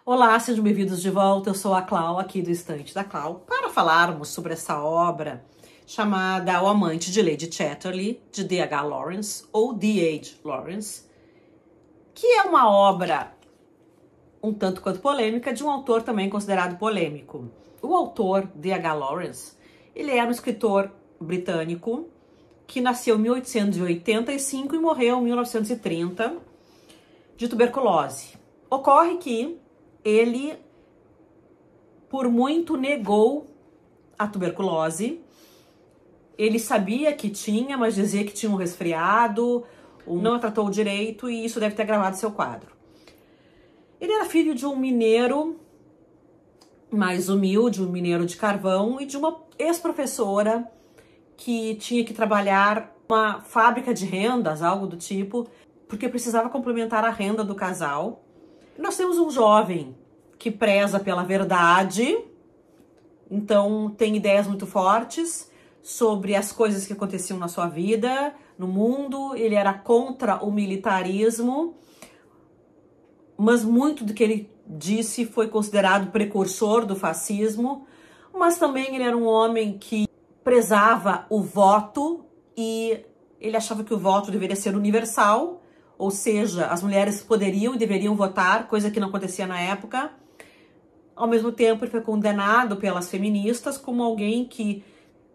Olá, sejam bem-vindos de volta. Eu sou a Clau, aqui do Estante da Clau, para falarmos sobre essa obra chamada O Amante de Lady Chatterley, de D.H. Lawrence, ou D.H. Lawrence, que é uma obra um tanto quanto polêmica, de um autor também considerado polêmico. O autor, D.H. Lawrence, ele era um escritor britânico que nasceu em 1885 e morreu em 1930 de tuberculose. Ocorre que ele, por muito, negou a tuberculose. Ele sabia que tinha, mas dizia que tinha um resfriado, não a tratou direito e isso deve ter agravado seu quadro. Ele era filho de um mineiro mais humilde, um mineiro de carvão, e de uma ex-professora que tinha que trabalhar numa fábrica de rendas, algo do tipo, porque precisava complementar a renda do casal. Nós temos um jovem que preza pela verdade, então tem ideias muito fortes sobre as coisas que aconteciam na sua vida, no mundo. Ele era contra o militarismo, mas muito do que ele disse foi considerado precursor do fascismo, mas também ele era um homem que prezava o voto e ele achava que o voto deveria ser universal, ou seja, as mulheres poderiam e deveriam votar, coisa que não acontecia na época. Ao mesmo tempo, ele foi condenado pelas feministas como alguém que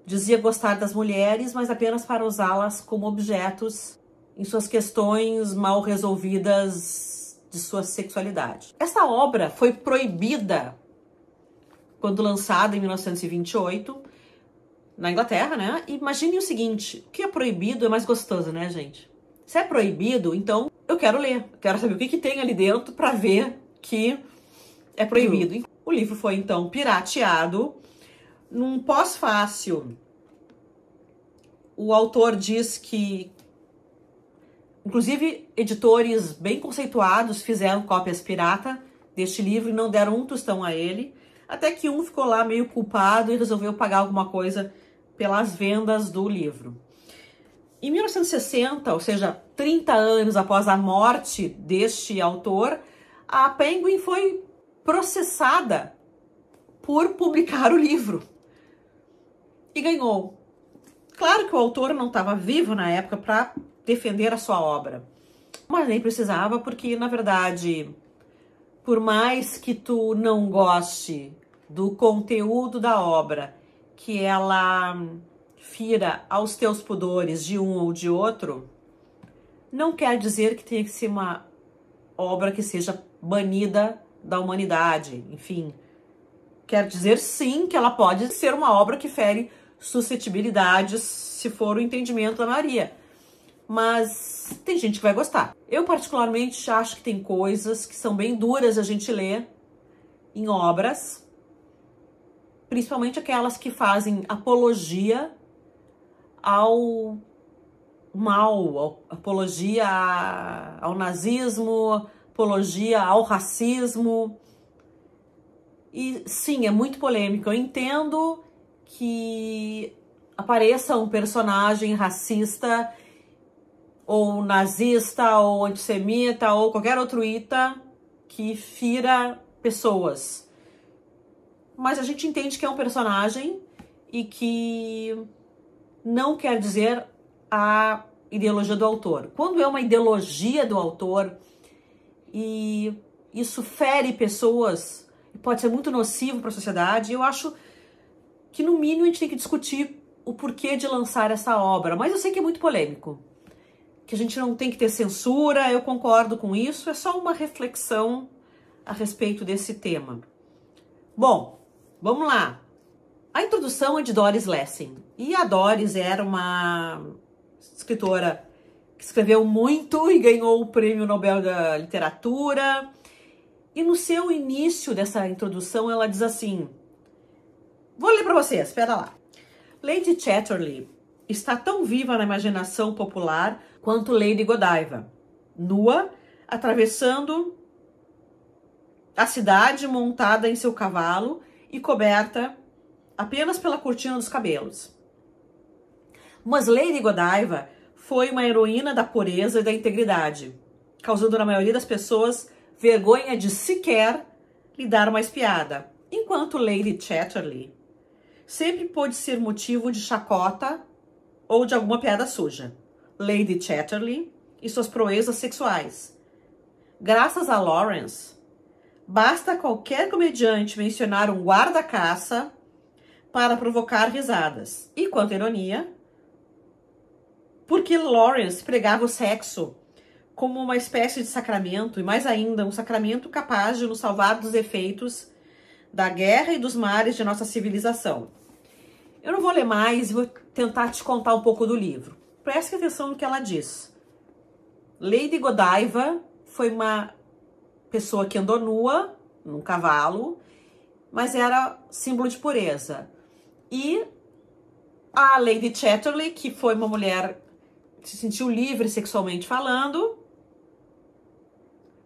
dizia gostar das mulheres, mas apenas para usá-las como objetos em suas questões mal resolvidas de sua sexualidade. Essa obra foi proibida quando lançada em 1928 na Inglaterra, né? E imagine o seguinte, o que é proibido é mais gostoso, né, gente? Se é proibido, então eu quero ler, quero saber o que tem ali dentro para ver que é proibido. O livro foi, então, pirateado. Num pós-fácil, o autor diz que, inclusive, editores bem conceituados fizeram cópias pirata deste livro e não deram um tostão a ele, até que um ficou lá meio culpado e resolveu pagar alguma coisa pelas vendas do livro. Em 1960, ou seja, 30 anos após a morte deste autor, a Penguin foi processada por publicar o livro e ganhou. Claro que o autor não estava vivo na época para defender a sua obra, mas nem precisava, porque, na verdade, por mais que tu não goste do conteúdo da obra, que ela fira aos teus pudores de um ou de outro, não quer dizer que tenha que ser uma obra que seja banida da humanidade. Enfim, quer dizer sim que ela pode ser uma obra que fere suscetibilidades, se for o entendimento da maioria. Mas tem gente que vai gostar. Eu particularmente acho que tem coisas que são bem duras a gente ler em obras, principalmente aquelas que fazem apologia ao mal, apologia ao nazismo, apologia ao racismo. E sim, é muito polêmico. Eu entendo que apareça um personagem racista, ou nazista, ou antissemita, ou qualquer outro ita que fira pessoas. Mas a gente entende que é um personagem e que não quer dizer a ideologia do autor. Quando é uma ideologia do autor e isso fere pessoas e pode ser muito nocivo para a sociedade, eu acho que no mínimo a gente tem que discutir o porquê de lançar essa obra. Mas eu sei que é muito polêmico, que a gente não tem que ter censura, eu concordo com isso, é só uma reflexão a respeito desse tema. Bom, vamos lá. A introdução é de Doris Lessing, e a Doris era uma escritora que escreveu muito e ganhou o Prêmio Nobel da Literatura. E no seu início dessa introdução ela diz assim, vou ler para vocês, espera lá. Lady Chatterley está tão viva na imaginação popular quanto Lady Godiva, nua, atravessando a cidade montada em seu cavalo e coberta apenas pela cortina dos cabelos. Mas Lady Godiva foi uma heroína da pureza e da integridade, causando na maioria das pessoas vergonha de sequer lhe dar uma espiada, enquanto Lady Chatterley sempre pôde ser motivo de chacota ou de alguma piada suja. Lady Chatterley e suas proezas sexuais. Graças a Lawrence, basta qualquer comediante mencionar um guarda-caça para provocar risadas. E quanto ironia, porque Lawrence pregava o sexo como uma espécie de sacramento, e mais ainda, um sacramento capaz de nos salvar dos efeitos da guerra e dos males de nossa civilização. Eu não vou ler mais, vou tentar te contar um pouco do livro. Preste atenção no que ela diz. Lady Godiva foi uma pessoa que andou nua, num cavalo, mas era símbolo de pureza. E a Lady Chatterley, que foi uma mulher que se sentiu livre sexualmente falando,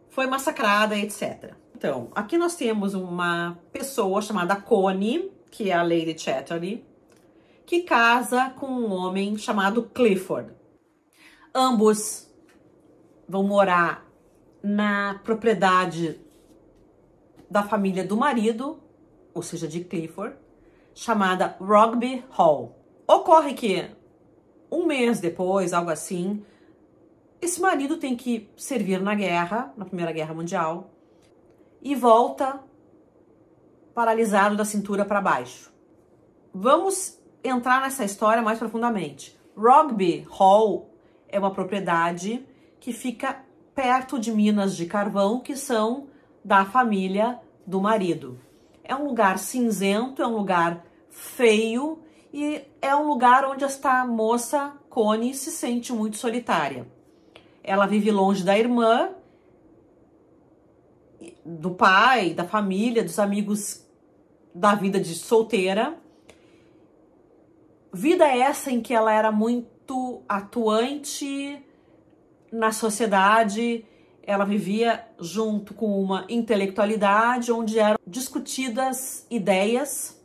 foi massacrada, etc. Então, aqui nós temos uma pessoa chamada Connie, que é a Lady Chatterley, que casa com um homem chamado Clifford. Ambos vão morar na propriedade da família do marido, ou seja, de Clifford, chamada Rugby Hall. Ocorre que, um mês depois, algo assim, esse marido tem que servir na guerra, na Primeira Guerra Mundial, e volta paralisado da cintura para baixo. Vamos entrar nessa história mais profundamente. Rugby Hall é uma propriedade que fica perto de minas de carvão que são da família do marido. É um lugar cinzento, é um lugar feio e é um lugar onde esta moça, Connie, se sente muito solitária. Ela vive longe da irmã, do pai, da família, dos amigos da vida de solteira. Vida essa em que ela era muito atuante na sociedade, ela vivia junto com uma intelectualidade onde eram discutidas ideias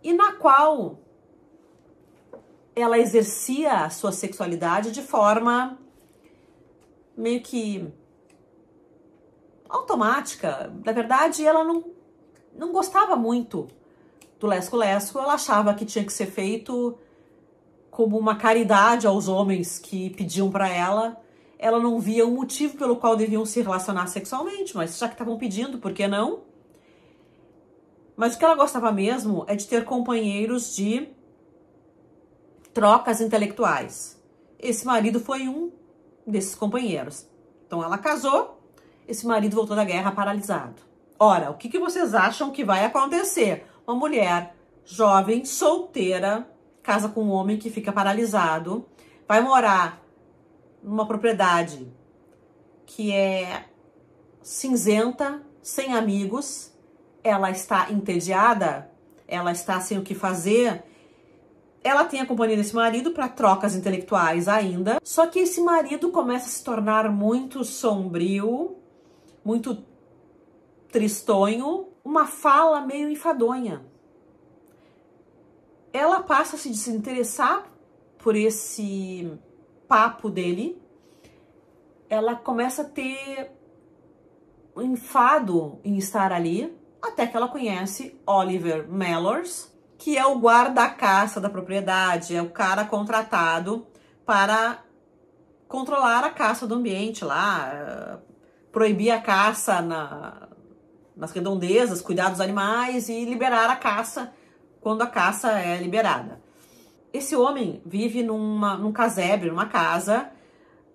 e na qual ela exercia a sua sexualidade de forma meio que automática. Na verdade, ela não gostava muito do lesco-lesco, ela achava que tinha que ser feito como uma caridade aos homens que pediam para ela. Ela não via um motivo pelo qual deviam se relacionar sexualmente, mas já que estavam pedindo, por que não? Mas o que ela gostava mesmo é de ter companheiros de trocas intelectuais. Esse marido foi um desses companheiros. Então ela casou, esse marido voltou da guerra paralisado. Ora, o que vocês acham que vai acontecer? Uma mulher jovem, solteira, casa com um homem que fica paralisado, vai morar numa propriedade que é cinzenta, sem amigos, ela está entediada, ela está sem o que fazer, ela tem a companhia desse marido para trocas intelectuais ainda, só que esse marido começa a se tornar muito sombrio, muito tristonho, uma fala meio enfadonha. Ela passa a se desinteressar por esse papo dele, ela começa a ter um enfado em estar ali, até que ela conhece Oliver Mellors, que é o guarda-caça da propriedade, é o cara contratado para controlar a caça do ambiente lá, proibir a caça nas redondezas, cuidar dos animais e liberar a caça quando a caça é liberada. Esse homem vive num casebre, numa casa,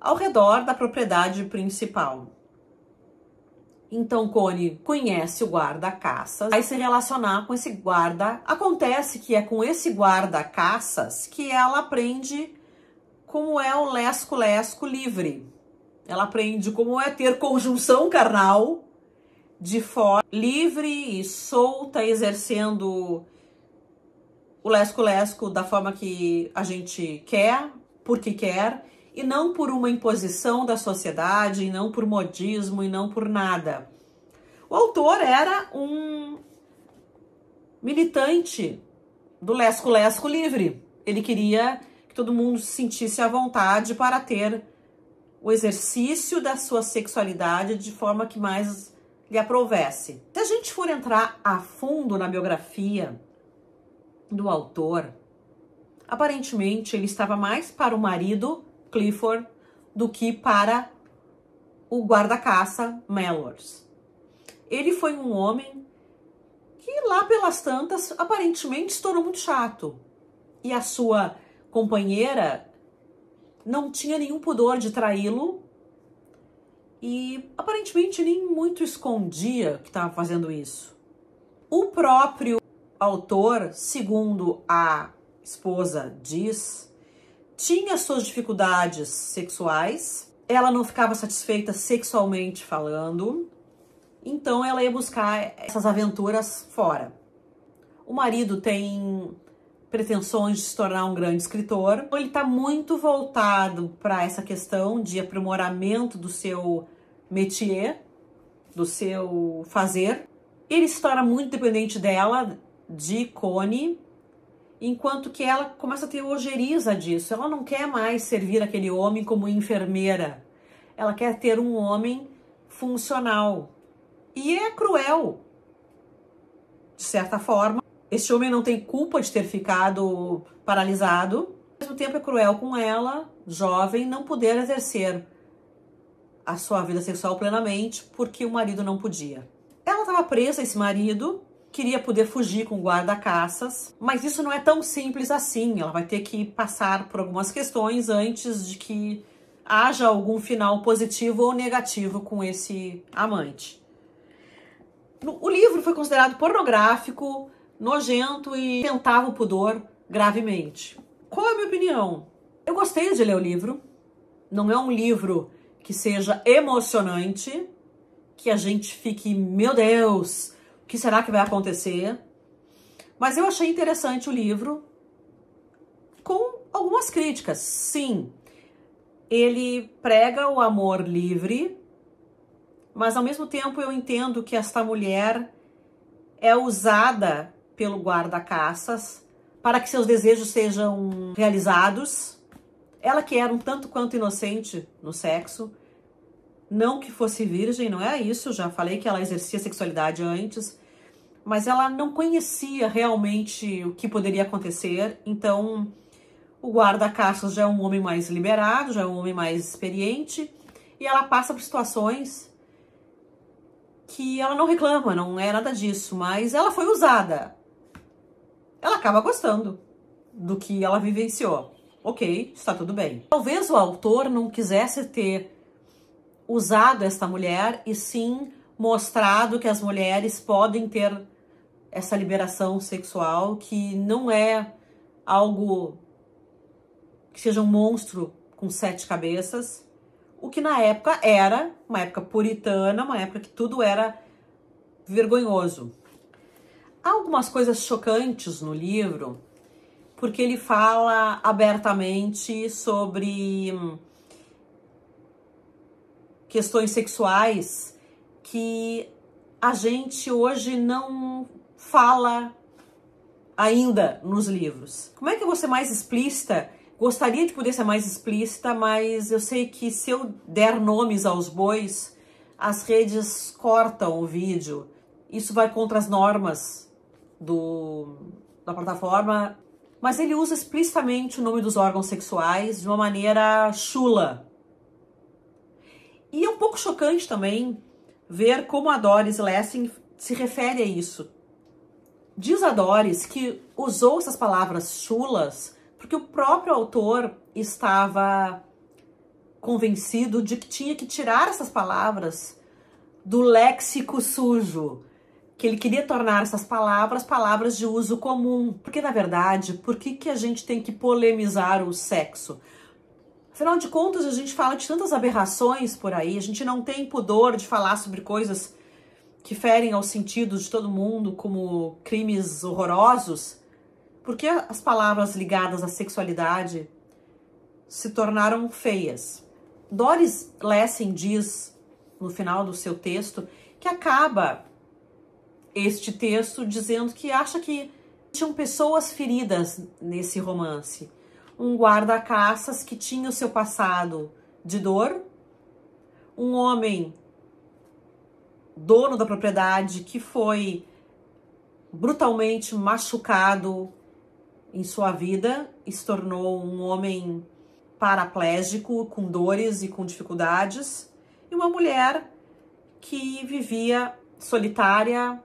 ao redor da propriedade principal. Então Connie conhece o guarda-caças, vai se relacionar com esse guarda. Acontece que é com esse guarda-caças que ela aprende como é o lesco-lesco livre. Ela aprende como é ter conjunção carnal de forma livre e solta, exercendo o lesco-lesco da forma que a gente quer, porque quer, e não por uma imposição da sociedade, e não por modismo, e não por nada. O autor era um militante do lesco-lesco livre. Ele queria que todo mundo se sentisse à vontade para ter o exercício da sua sexualidade de forma que mais lhe aprovesse. Se a gente for entrar a fundo na biografia do autor, aparentemente ele estava mais para o marido, Clifford, do que para o guarda-caça, Mellors. Ele foi um homem que lá pelas tantas, aparentemente, se tornou muito chato. E a sua companheira não tinha nenhum pudor de traí-lo e aparentemente nem muito escondia que estava fazendo isso. O próprio autor, segundo a esposa diz, tinha suas dificuldades sexuais, ela não ficava satisfeita sexualmente falando, então ela ia buscar essas aventuras fora. O marido tem pretensões de se tornar um grande escritor. Ele está muito voltado para essa questão de aprimoramento do seu métier, do seu fazer. Ele se torna muito dependente dela, de Connie, enquanto que ela começa a ter ojeriza disso. Ela não quer mais servir aquele homem como enfermeira. Ela quer ter um homem funcional. E é cruel, de certa forma. Este homem não tem culpa de ter ficado paralisado. Ao mesmo tempo é cruel com ela, jovem, não poder exercer a sua vida sexual plenamente porque o marido não podia. Ela estava presa a esse marido, queria poder fugir com o guarda-caças, mas isso não é tão simples assim. Ela vai ter que passar por algumas questões antes de que haja algum final positivo ou negativo com esse amante. O livro foi considerado pornográfico, nojento e tentava o pudor gravemente. Qual é a minha opinião? Eu gostei de ler o livro. Não é um livro que seja emocionante, que a gente fique, meu Deus, o que será que vai acontecer? Mas eu achei interessante o livro, com algumas críticas. Sim, ele prega o amor livre, mas ao mesmo tempo eu entendo que esta mulher é usada pelo guarda-caças para que seus desejos sejam realizados. Ela que era um tanto quanto inocente no sexo, não que fosse virgem, não é isso, já falei que ela exercia sexualidade antes, mas ela não conhecia realmente o que poderia acontecer, então o guarda-caças já é um homem mais liberado, já é um homem mais experiente, e ela passa por situações que ela não reclama, não é nada disso, mas ela foi usada. Ela acaba gostando do que ela vivenciou. Ok, está tudo bem. Talvez o autor não quisesse ter usado esta mulher e sim mostrado que as mulheres podem ter essa liberação sexual, que não é algo que seja um monstro com 7 cabeças, o que na época era uma época puritana, uma época que tudo era vergonhoso. Há algumas coisas chocantes no livro, porque ele fala abertamente sobre questões sexuais que a gente hoje não fala ainda nos livros. Como é que eu vou ser mais explícita? Gostaria de poder ser mais explícita, mas eu sei que se eu der nomes aos bois, as redes cortam o vídeo. Isso vai contra as normas da plataforma. Mas ele usa explicitamente o nome dos órgãos sexuais de uma maneira chula. E é um pouco chocante também ver como a Doris Lessing se refere a isso. Diz a Doris que usou essas palavras chulas porque o próprio autor estava convencido de que tinha que tirar essas palavras do léxico sujo, que ele queria tornar essas palavras palavras de uso comum. Porque, na verdade, por que a gente tem que polemizar o sexo? Afinal de contas, a gente fala de tantas aberrações por aí, a gente não tem pudor de falar sobre coisas que ferem aos sentidos de todo mundo, como crimes horrorosos. Por que as palavras ligadas à sexualidade se tornaram feias? Doris Lessing diz, no final do seu texto, que acaba este texto dizendo que acha que tinham pessoas feridas nesse romance. Um guarda-caças que tinha o seu passado de dor, um homem dono da propriedade que foi brutalmente machucado em sua vida e se tornou um homem paraplégico, com dores e com dificuldades, e uma mulher que vivia solitária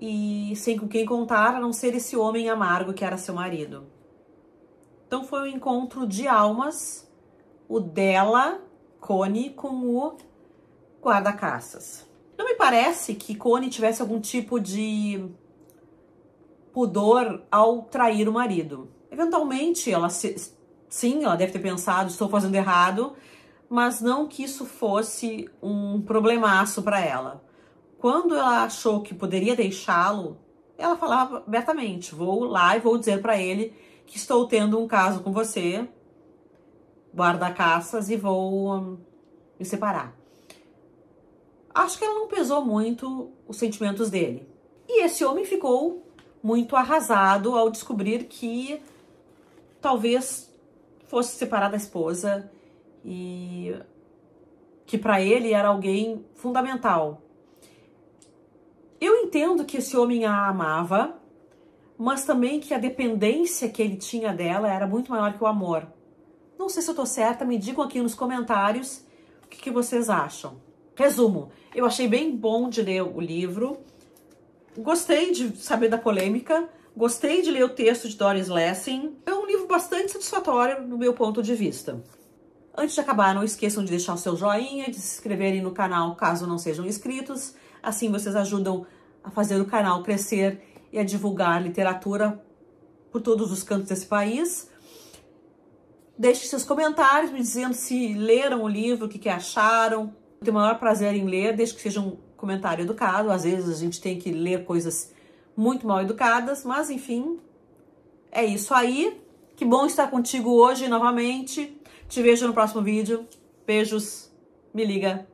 e sem com quem contar, a não ser esse homem amargo que era seu marido. Então foi um encontro de almas, o dela, Connie, com o guarda-caças. Não me parece que Connie tivesse algum tipo de pudor ao trair o marido. Eventualmente, sim, ela deve ter pensado, estou fazendo errado, mas não que isso fosse um problemaço para ela. Quando ela achou que poderia deixá-lo, ela falava abertamente, vou lá e vou dizer para ele que estou tendo um caso com você, guarda-caças, e vou me separar. Acho que ela não pesou muito os sentimentos dele. E esse homem ficou muito arrasado ao descobrir que talvez fosse separar da esposa e que para ele era alguém fundamental. Eu entendo que esse homem a amava, mas também que a dependência que ele tinha dela era muito maior que o amor. Não sei se eu tô certa, me digam aqui nos comentários o que vocês acham. Resumo, eu achei bem bom de ler o livro, gostei de saber da polêmica, gostei de ler o texto de Doris Lessing. É um livro bastante satisfatório no meu ponto de vista. Antes de acabar, não esqueçam de deixar o seu joinha, de se inscreverem no canal caso não sejam inscritos. Assim vocês ajudam a fazer o canal crescer e a divulgar literatura por todos os cantos desse país. Deixem seus comentários me dizendo se leram o livro, o que acharam. Eu tenho o maior prazer em ler, desde que seja um comentário educado. Às vezes a gente tem que ler coisas muito mal educadas, mas enfim, é isso aí. Que bom estar contigo hoje novamente. Te vejo no próximo vídeo. Beijos, me liga.